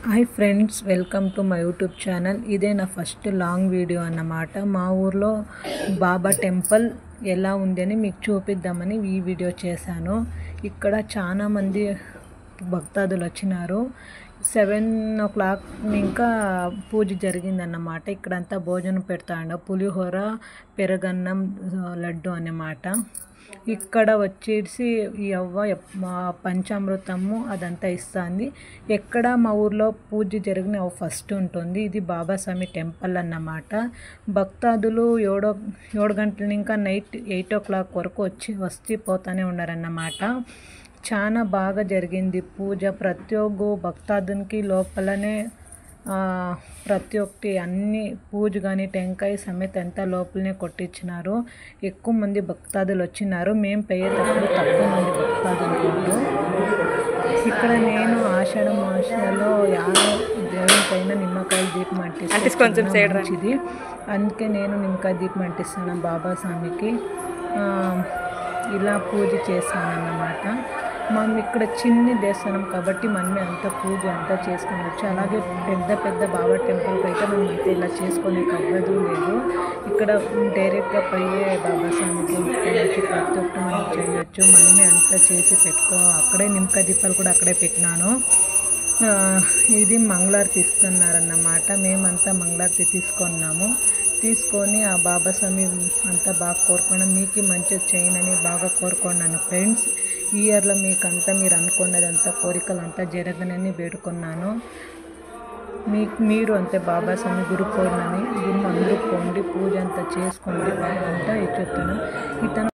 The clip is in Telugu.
Hi friends, welcome to my YouTube channel. ఇదే నా ఫస్ట్ లాంగ్ వీడియో అన్నమాట. మా ఊర్లో బాబా టెంపుల్ ఎలా ఉందని మీకు చూపిద్దామని ఈ వీడియో చేశాను. ఇక్కడ చాలామంది భక్తాదులు వచ్చినారు. 7 o'clock ఇంకా పూజ జరిగిందన్నమాట. ఇక్కడంతా భోజనం పెడతాండ, పులిహోర, పెరగన్నం, లడ్డు అన్నమాట. ఇక్కడ వచ్చేసి ఈ అవ్వ పంచామృతము అదంతా ఇస్తుంది. ఎక్కడ మా ఊర్లో పూజ జరిగిన ఫస్ట్ ఉంటుంది. ఇది బాబాస్వామి టెంపుల్ అన్నమాట. భక్తాదులు 7 గంటల ఇంకా నైట్ 8 o'clock వరకు వచ్చి పోతానే ఉన్నారన్నమాట. చాలా బాగా జరిగింది పూజ. ప్రతి ఒక్క భక్తాదునికి లోపలనే ప్రతి ఒక్కటి అన్ని పూజ కానీ టెంకాయ సమేత అంతా లోపలనే కొట్టించినారు. ఎక్కువ మంది భక్తాదులు వచ్చినారు. మేము పోయేటప్పుడు తక్కువ మంది భక్తాదులు ఉన్నారు. ఇక్కడ నేను ఆషాఢ మాసంలో దేవుని పైన నిమ్మకాయ దీపం అంటించింది. అందుకే నేను నిమ్మకాయ దీపం అంటిస్తున్నాను బాబాస్వామికి. ఇలా పూజ చేశానన్నమాట. మనం ఇక్కడ చిన్న దేవస్థానం కాబట్టి మనమే అంత పూజ అంతా చేసుకోవచ్చు. అలాగే పెద్ద పెద్ద బాబా టెంపుల్కి అయితే మనం అంతా ఇలా చేసుకునే అవ్వదు లేదు. ఇక్కడ డైరెక్ట్గా పోయే బాబాస్వామికి ప్రతి ఒక్కటి మనం చేయవచ్చు. మనమే అంతా చేసి అక్కడే నిమ్మకాయ దీపాలు కూడా అక్కడే పెట్టినాను. ఇది మంగళారతి ఇస్తున్నారన్నమాట. మేమంతా మంగళారతి తీసుకొని ఆ బాబాస్వామి అంతా బాగా కోరుకున్నాను. మీకు మంచిగా చేయనని బాగా కోరుకున్నాను ఫ్రెండ్స్. ఈ ఇయర్లో మీకు అంతా మీరు అనుకున్నదంతా కోరికలంతా జరగనని వేడుకున్నాను. మీరు అంతే బాబాస్వామి గురు పౌర్ణమి అందరూ పోండి, పూజ అంతా చేసుకోండి అంతా చెప్తున్నాను.